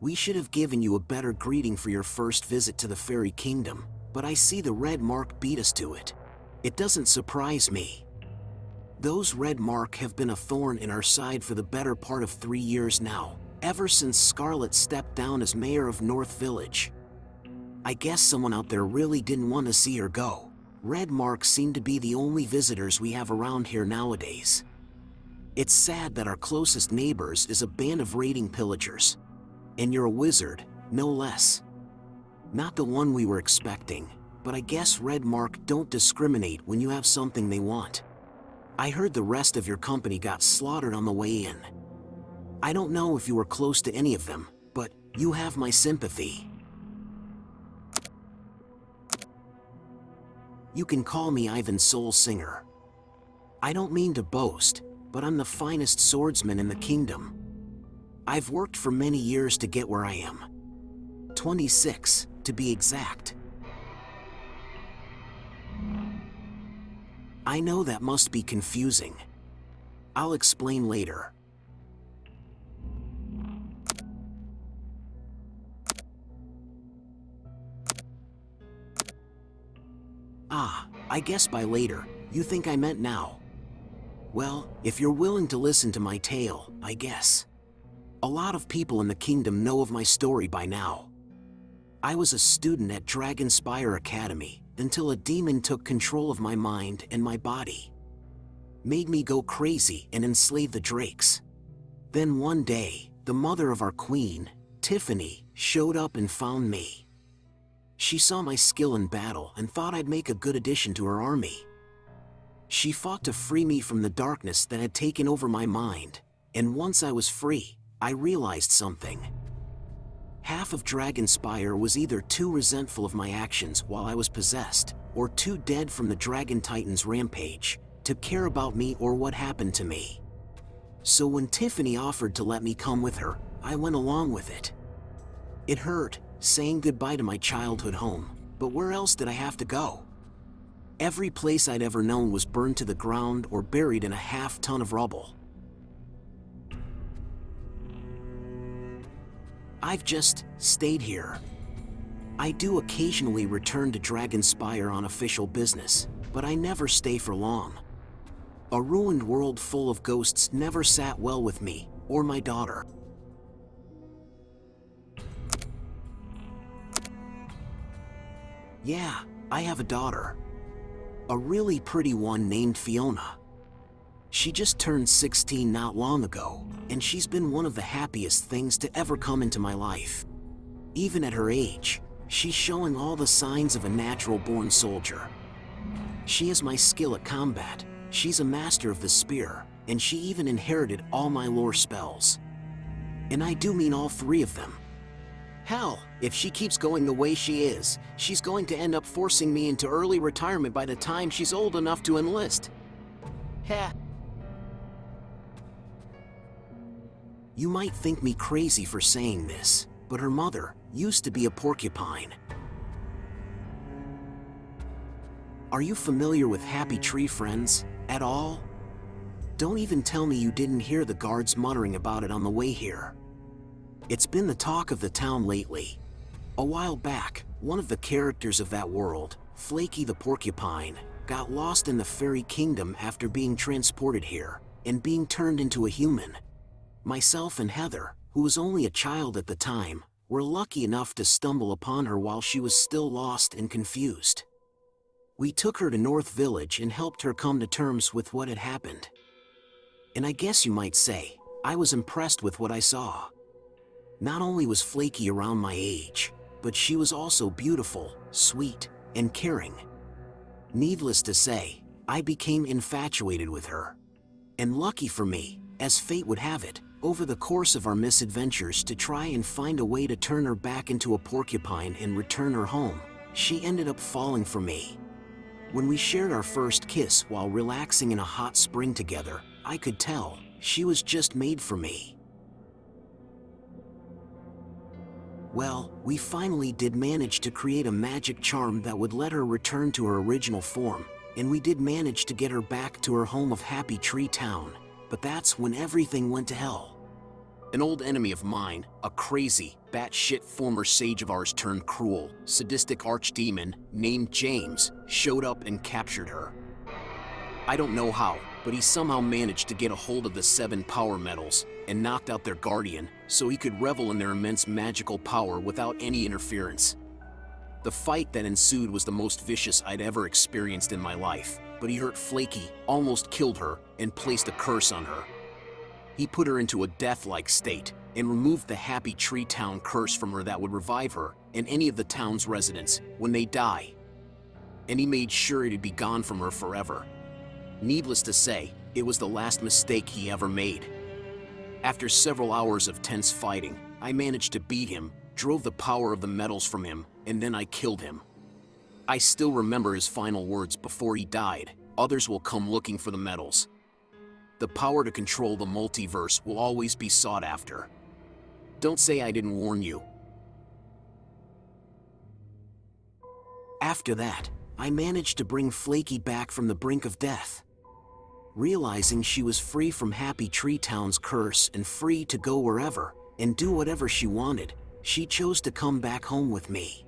We should have given you a better greeting for your first visit to the Fairy Kingdom, but I see the red mark beat us to it. It doesn't surprise me. Those red marks have been a thorn in our side for the better part of 3 years now, ever since Scarlet stepped down as mayor of North Village. I guess someone out there really didn't want to see her go. Red marks seem to be the only visitors we have around here nowadays. It's sad that our closest neighbors is a band of raiding pillagers. And you're a wizard, no less. Not the one we were expecting, but I guess red mark don't discriminate when you have something they want. I heard the rest of your company got slaughtered on the way in. I don't know if you were close to any of them, but you have my sympathy. You can call me Ivan Soulsinger. I don't mean to boast, but I'm the finest swordsman in the kingdom. I've worked for many years to get where I am. 26, to be exact. I know that must be confusing. I'll explain later. Ah, I guess by later, you think I meant now. Well, if you're willing to listen to my tale, I guess. A lot of people in the kingdom know of my story by now. I was a student at Dragonspyre Academy until a demon took control of my mind and my body. Made me go crazy and enslave the drakes. Then one day, the mother of our queen, Tiffany, showed up and found me. She saw my skill in battle and thought I'd make a good addition to her army. She fought to free me from the darkness that had taken over my mind, and once I was free, I realized something. Half of Dragonspyre was either too resentful of my actions while I was possessed, or too dead from the Dragon Titan's rampage, to care about me or what happened to me. So when Tiffany offered to let me come with her, I went along with it. It hurt, saying goodbye to my childhood home, but where else did I have to go? Every place I'd ever known was burned to the ground or buried in a half-ton of rubble. I've just stayed here. I do occasionally return to Dragonspyre on official business, but I never stay for long. A ruined world full of ghosts never sat well with me, or my daughter. Yeah, I have a daughter. A really pretty one named Fiona. She just turned 16 not long ago, and she's been one of the happiest things to ever come into my life. Even at her age, she's showing all the signs of a natural-born soldier. She has my skill at combat, she's a master of the spear, and she even inherited all my lore spells. And I do mean all 3 of them. Hell, if she keeps going the way she is, she's going to end up forcing me into early retirement by the time she's old enough to enlist. Heh. You might think me crazy for saying this, but her mother used to be a porcupine. Are you familiar with Happy Tree Friends at all? Don't even tell me you didn't hear the guards muttering about it on the way here. It's been the talk of the town lately. A while back, one of the characters of that world, Flaky the Porcupine, got lost in the Fairy Kingdom after being transported here and being turned into a human. Myself and Heather, who was only a child at the time, were lucky enough to stumble upon her while she was still lost and confused. We took her to North Village and helped her come to terms with what had happened. And I guess you might say, I was impressed with what I saw. Not only was Flaky around my age, but she was also beautiful, sweet, and caring. Needless to say, I became infatuated with her. And lucky for me, as fate would have it, over the course of our misadventures to try and find a way to turn her back into a porcupine and return her home, she ended up falling for me. When we shared our first kiss while relaxing in a hot spring together, I could tell she was just made for me. Well, we finally did manage to create a magic charm that would let her return to her original form, and we did manage to get her back to her home of Happy Tree Town, but that's when everything went to hell. An old enemy of mine, a crazy, batshit former sage of ours turned cruel, sadistic archdemon named James showed up and captured her. I don't know how, but he somehow managed to get a hold of the 7 power metals and knocked out their guardian so he could revel in their immense magical power without any interference. The fight that ensued was the most vicious I'd ever experienced in my life, but he hurt Flaky, almost killed her, and placed a curse on her. He put her into a death-like state and removed the Happy Tree Town curse from her that would revive her and any of the town's residents when they die. And he made sure it'd be gone from her forever. Needless to say, it was the last mistake he ever made. After several hours of tense fighting, I managed to beat him, drove the power of the metals from him, and then I killed him. I still remember his final words before he died: "Others will come looking for the metals." The power to control the multiverse will always be sought after. Don't say I didn't warn you. After that, I managed to bring Flaky back from the brink of death. Realizing she was free from Happy Tree Town's curse and free to go wherever and do whatever she wanted, she chose to come back home with me.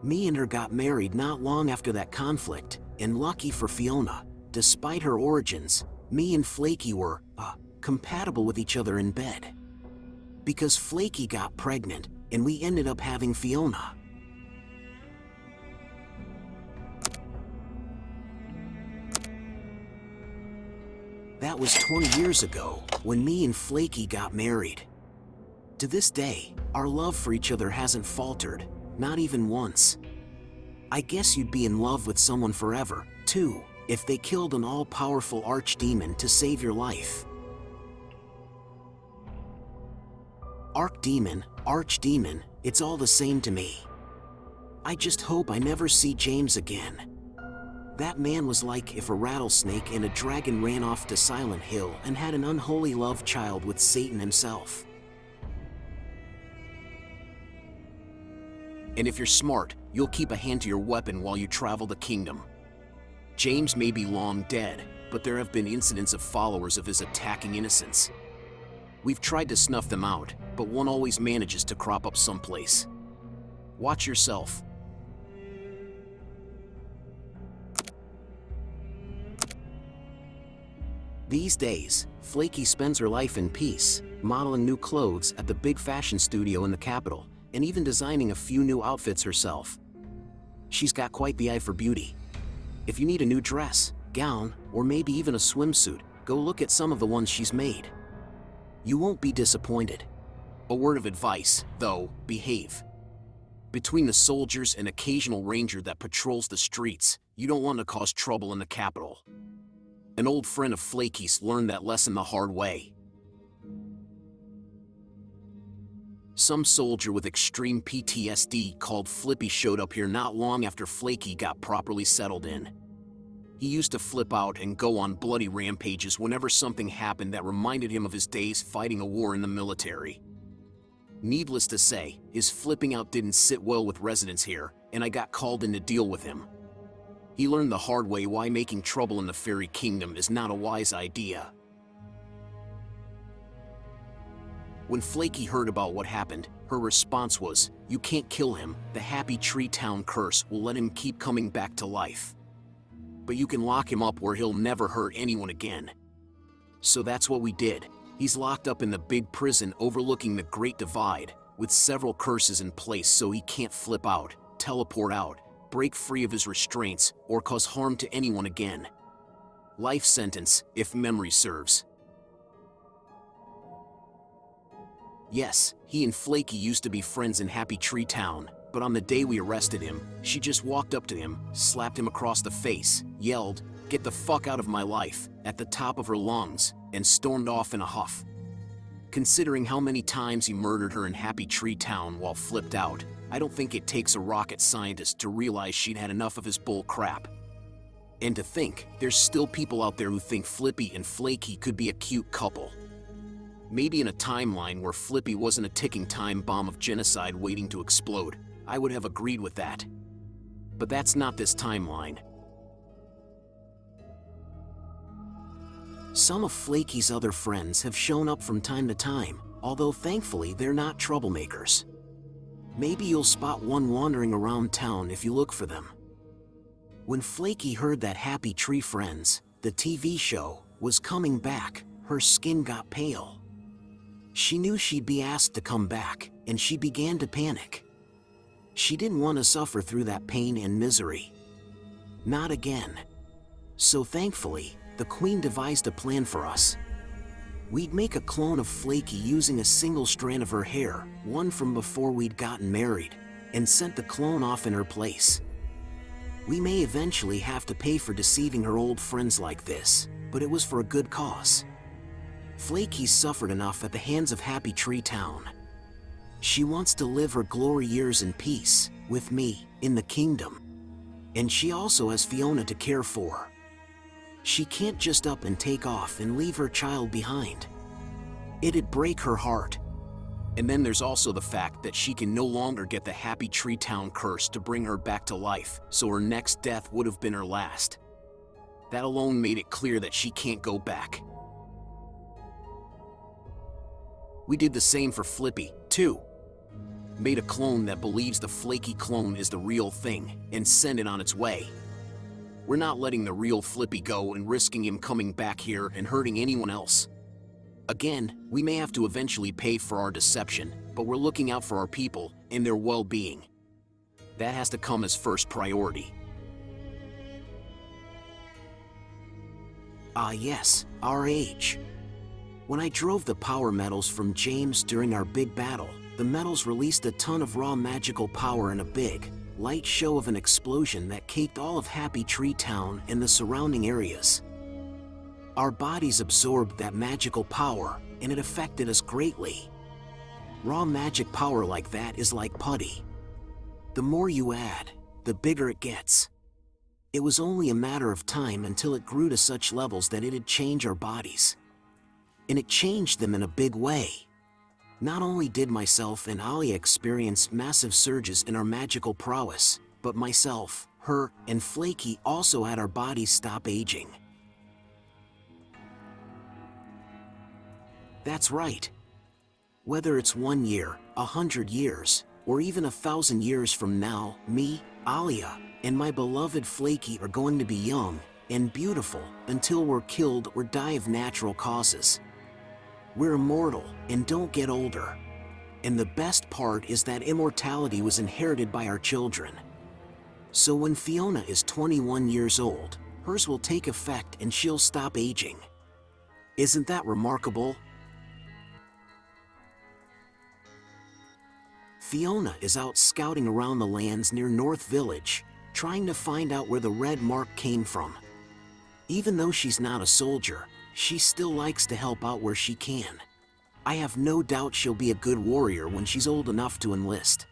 Me and her got married not long after that conflict, and lucky for Fiona, despite her origins, me and Flaky were, compatible with each other in bed. Because Flaky got pregnant, and we ended up having Fiona. That was 20 years ago, when me and Flaky got married. To this day, our love for each other hasn't faltered, not even once. I guess you'd be in love with someone forever, too, if they killed an all-powerful archdemon to save your life. Archdemon, it's all the same to me. I just hope I never see James again. That man was like if a rattlesnake and a dragon ran off to Silent Hill and had an unholy love child with Satan himself. And if you're smart, you'll keep a hand to your weapon while you travel the kingdom. James may be long dead, but there have been incidents of followers of his attacking innocents. We've tried to snuff them out, but one always manages to crop up someplace. Watch yourself. These days, Flaky spends her life in peace, modeling new clothes at the big fashion studio in the capital, and even designing a few new outfits herself. She's got quite the eye for beauty. If you need a new dress, gown, or maybe even a swimsuit, go look at some of the ones she's made. You won't be disappointed. A word of advice, though: behave. Between the soldiers and occasional ranger that patrols the streets, you don't want to cause trouble in the capital. An old friend of Flaky's learned that lesson the hard way. Some soldier with extreme PTSD called Flippy showed up here not long after Flaky got properly settled in. He used to flip out and go on bloody rampages whenever something happened that reminded him of his days fighting a war in the military. Needless to say, his flipping out didn't sit well with residents here, and I got called in to deal with him. He learned the hard way why making trouble in the fairy kingdom is not a wise idea. When Flaky heard about what happened, her response was, "You can't kill him, the Happy Tree Town curse will let him keep coming back to life. But you can lock him up where he'll never hurt anyone again." So that's what we did. He's locked up in the big prison overlooking the Great Divide, with several curses in place so he can't flip out, teleport out, break free of his restraints, or cause harm to anyone again. Life sentence, if memory serves. Yes, he and Flaky used to be friends in Happy Tree Town, but on the day we arrested him, she just walked up to him, slapped him across the face, yelled, "Get the fuck out of my life," at the top of her lungs, and stormed off in a huff. Considering how many times he murdered her in Happy Tree Town while flipped out, I don't think it takes a rocket scientist to realize she'd had enough of his bull crap. And to think, there's still people out there who think Flippy and Flaky could be a cute couple. Maybe in a timeline where Flippy wasn't a ticking time bomb of genocide waiting to explode, I would have agreed with that. But that's not this timeline. Some of Flaky's other friends have shown up from time to time, although thankfully they're not troublemakers. Maybe you'll spot one wandering around town if you look for them. When Flaky heard that Happy Tree Friends, the TV show, was coming back, her skin got pale. She knew she'd be asked to come back, and she began to panic. She didn't want to suffer through that pain and misery. Not again. So thankfully, the Queen devised a plan for us. We'd make a clone of Flaky using a single strand of her hair, one from before we'd gotten married, and sent the clone off in her place. We may eventually have to pay for deceiving her old friends like this, but it was for a good cause. Flaky suffered enough at the hands of Happy Tree Town. She wants to live her glory years in peace, with me, in the kingdom. And she also has Fiona to care for. She can't just up and take off and leave her child behind. It'd break her heart. And then there's also the fact that she can no longer get the Happy Tree Town curse to bring her back to life, so her next death would have been her last. That alone made it clear that she can't go back. We did the same for Flippy, too. Made a clone that believes the Flaky clone is the real thing, and send it on its way. We're not letting the real Flippy go and risking him coming back here and hurting anyone else. Again, we may have to eventually pay for our deception, but we're looking out for our people and their well-being. That has to come as first priority. Ah yes, our age. When I drove the power metals from James during our big battle, the metals released a ton of raw magical power in a big, light show of an explosion that caked all of Happy Tree Town and the surrounding areas. Our bodies absorbed that magical power, and it affected us greatly. Raw magic power like that is like putty. The more you add, the bigger it gets. It was only a matter of time until it grew to such levels that it'd change our bodies. And it changed them in a big way. Not only did myself and Alia experience massive surges in our magical prowess, but myself, her, and Flaky also had our bodies stop aging. That's right. Whether it's 1 year, 100 years, or even 1,000 years from now, me, Alia, and my beloved Flaky are going to be young and beautiful until we're killed or die of natural causes. We're immortal and don't get older. And the best part is that immortality was inherited by our children. So when Fiona is 21 years old, hers will take effect and she'll stop aging. Isn't that remarkable? Fiona is out scouting around the lands near North Village, trying to find out where the red mark came from. Even though she's not a soldier, she still likes to help out where she can. I have no doubt she'll be a good warrior when she's old enough to enlist.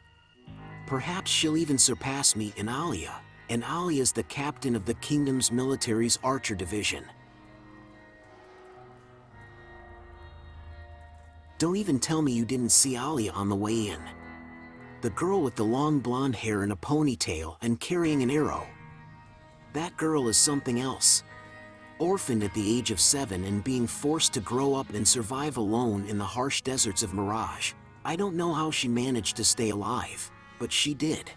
Perhaps she'll even surpass me and Alia, and Alia's the captain of the kingdom's military's archer division. Don't even tell me you didn't see Alia on the way in. The girl with the long blonde hair and a ponytail and carrying an arrow. That girl is something else. Orphaned at the age of 7 and being forced to grow up and survive alone in the harsh deserts of Mirage. I don't know how she managed to stay alive, but she did.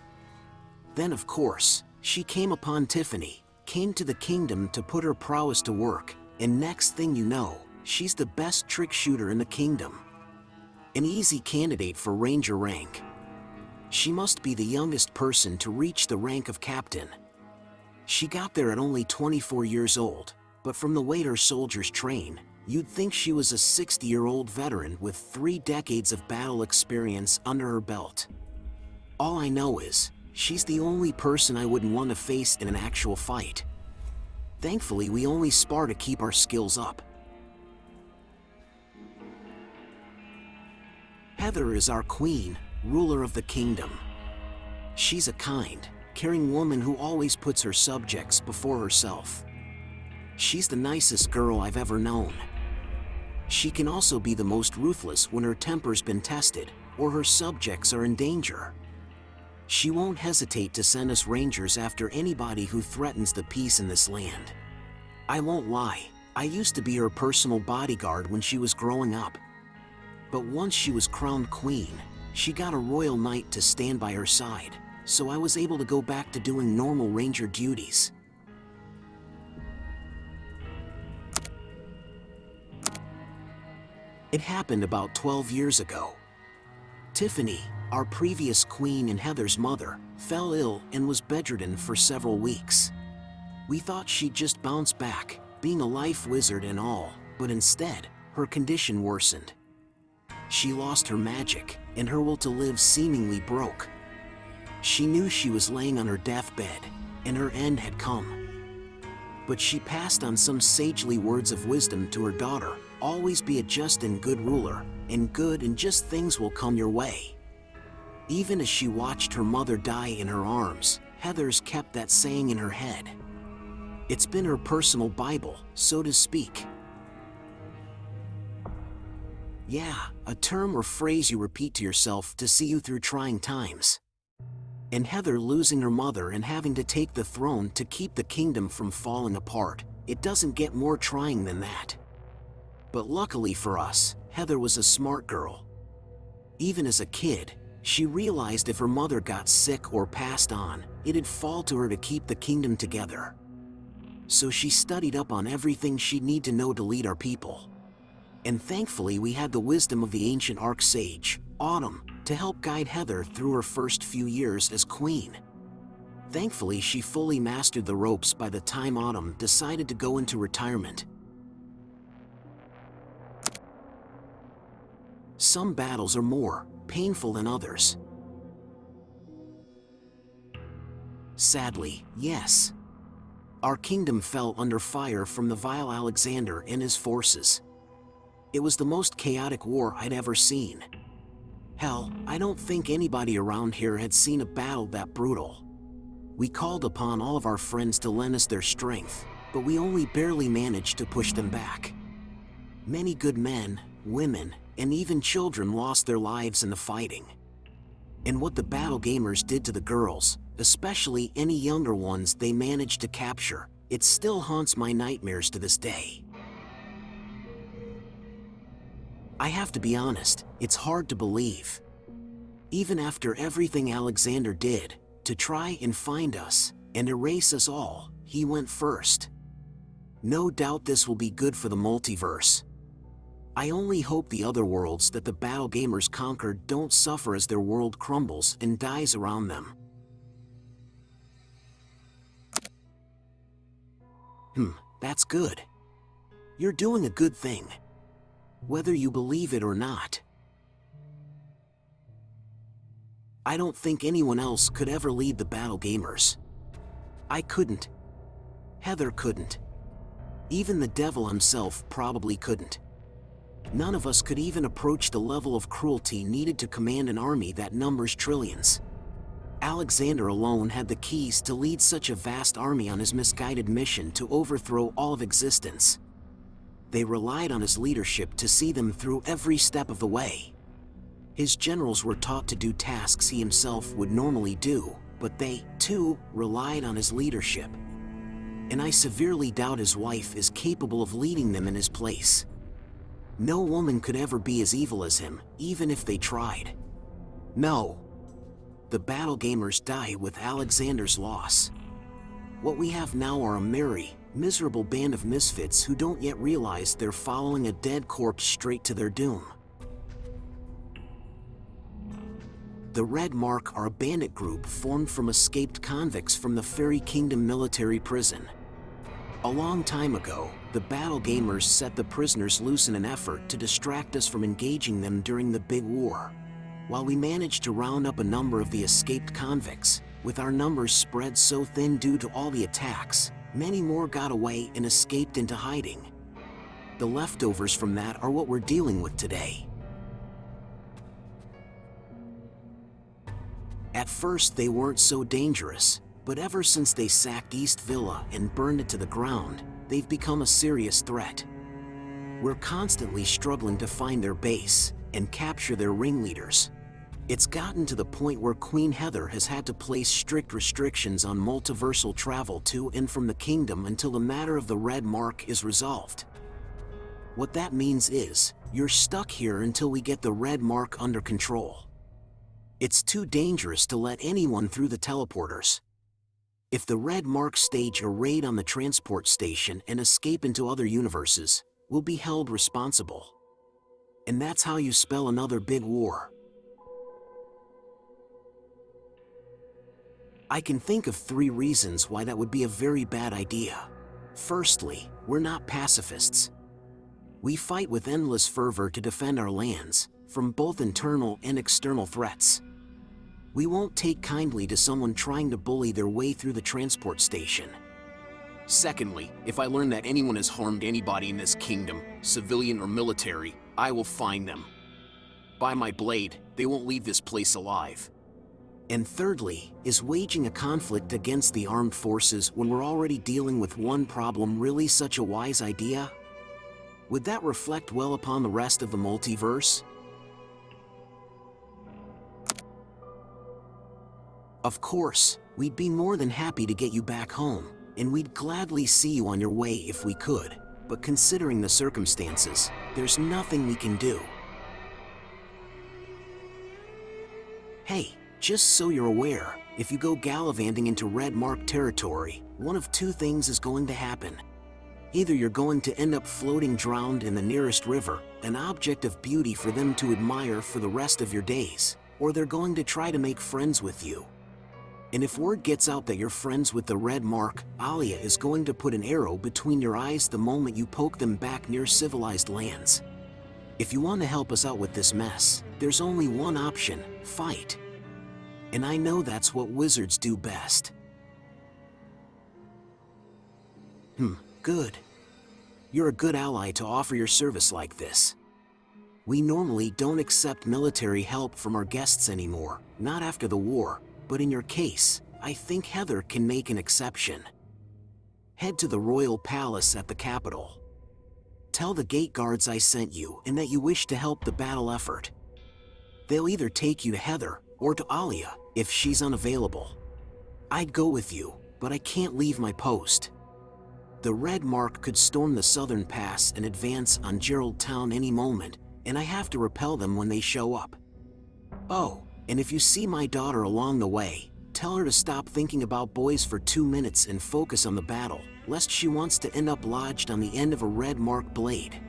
Then of course, she came upon Tiffany, came to the kingdom to put her prowess to work, and next thing you know, she's the best trick shooter in the kingdom. An easy candidate for ranger rank. She must be the youngest person to reach the rank of captain. She got there at only 24 years old. But from the way her soldiers train, you'd think she was a 60-year-old veteran with 3 decades of battle experience under her belt. All I know is, she's the only person I wouldn't want to face in an actual fight. Thankfully, we only spar to keep our skills up. Heather is our queen, ruler of the kingdom. She's a kind, caring woman who always puts her subjects before herself. She's the nicest girl I've ever known. She can also be the most ruthless when her temper's been tested, or her subjects are in danger. She won't hesitate to send us rangers after anybody who threatens the peace in this land. I won't lie, I used to be her personal bodyguard when she was growing up. But once she was crowned queen, she got a royal knight to stand by her side, so I was able to go back to doing normal ranger duties. It happened about 12 years ago. Tiffany, our previous queen and Heather's mother, fell ill and was bedridden for several weeks. We thought she'd just bounce back, being a life wizard and all, but instead, her condition worsened. She lost her magic, and her will to live seemingly broke. She knew she was laying on her deathbed, and her end had come. But she passed on some sagely words of wisdom to her daughter: always be a just and good ruler, and good and just things will come your way. Even as she watched her mother die in her arms, Heather's kept that saying in her head. It's been her personal Bible, so to speak. Yeah, a term or phrase you repeat to yourself to see you through trying times. And Heather losing her mother and having to take the throne to keep the kingdom from falling apart, it doesn't get more trying than that. But luckily for us, Heather was a smart girl. Even as a kid, she realized if her mother got sick or passed on, it'd fall to her to keep the kingdom together. So she studied up on everything she'd need to know to lead our people. And thankfully we had the wisdom of the ancient archsage, Autumn, to help guide Heather through her first few years as queen. Thankfully she fully mastered the ropes by the time Autumn decided to go into retirement. Some battles are more painful than others. Sadly, yes. Our kingdom fell under fire from the vile Alexander and his forces. It was the most chaotic war I'd ever seen. Hell, I don't think anybody around here had seen a battle that brutal. We called upon all of our friends to lend us their strength, but we only barely managed to push them back. Many good men, women, and even children lost their lives in the fighting. And what the battle gamers did to the girls, especially any younger ones they managed to capture, it still haunts my nightmares to this day. I have to be honest, it's hard to believe. Even after everything Alexander did to try and find us and erase us all, he went first. No doubt this will be good for the multiverse. I only hope the other worlds that the battle gamers conquered don't suffer as their world crumbles and dies around them. That's good. You're doing a good thing, whether you believe it or not. I don't think anyone else could ever lead the battle gamers. I couldn't. Heather couldn't. Even the devil himself probably couldn't. None of us could even approach the level of cruelty needed to command an army that numbers trillions. Alexander alone had the keys to lead such a vast army on his misguided mission to overthrow all of existence. They relied on his leadership to see them through every step of the way. His generals were taught to do tasks he himself would normally do, but they, too, relied on his leadership. And I severely doubt his wife is capable of leading them in his place. No woman could ever be as evil as him, even if they tried. No. The battle gamers die with Alexander's loss. What we have now are a merry, miserable band of misfits who don't yet realize they're following a dead corpse straight to their doom. The Red Mark are a bandit group formed from escaped convicts from the Fairy Kingdom military prison. A long time ago, the battle gamers set the prisoners loose in an effort to distract us from engaging them during the Big War. While we managed to round up a number of the escaped convicts, with our numbers spread so thin due to all the attacks, many more got away and escaped into hiding. The leftovers from that are what we're dealing with today. At first they weren't so dangerous, but ever since they sacked East Villa and burned it to the ground, they've become a serious threat. We're constantly struggling to find their base and capture their ringleaders. It's gotten to the point where Queen Heather has had to place strict restrictions on multiversal travel to and from the kingdom until the matter of the Red Mark is resolved. What that means is, you're stuck here until we get the red mark under control. It's too dangerous to let anyone through the teleporters. If the red mark stage a raid on the transport station and escape into other universes, we'll be held responsible. And that's how you spell another big war. I can think of 3 reasons why that would be a very bad idea. Firstly, we're not pacifists. We fight with endless fervor to defend our lands, from both internal and external threats. We won't take kindly to someone trying to bully their way through the transport station. Secondly, if I learn that anyone has harmed anybody in this kingdom, civilian or military, I will find them. By my blade, they won't leave this place alive. And thirdly, is waging a conflict against the armed forces when we're already dealing with one problem really such a wise idea? Would that reflect well upon the rest of the multiverse? Of course, we'd be more than happy to get you back home, and we'd gladly see you on your way if we could, but considering the circumstances, there's nothing we can do. Hey, just so you're aware, if you go gallivanting into red mark territory, one of 2 things is going to happen. Either you're going to end up floating drowned in the nearest river, an object of beauty for them to admire for the rest of your days, or they're going to try to make friends with you. And if word gets out that you're friends with the red mark, Alia is going to put an arrow between your eyes the moment you poke them back near civilized lands. If you want to help us out with this mess, there's only one option: fight. And I know that's what wizards do best. Good. You're a good ally to offer your service like this. We normally don't accept military help from our guests anymore, not after the war, but in your case, I think Heather can make an exception. Head to the royal palace at the capital. Tell the gate guards I sent you and that you wish to help the battle effort. They'll either take you to Heather or to Alia if she's unavailable. I'd go with you, but I can't leave my post. The Red Mark could storm the southern pass and advance on Gerald Town any moment, and I have to repel them when they show up. Oh, and if you see my daughter along the way, tell her to stop thinking about boys for 2 minutes and focus on the battle, lest she wants to end up lodged on the end of a red mark blade.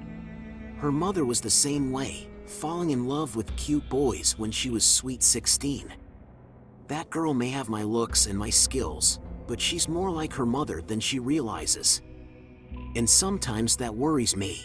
Her mother was the same way, falling in love with cute boys when she was sweet 16. That girl may have my looks and my skills, but she's more like her mother than she realizes. And sometimes that worries me.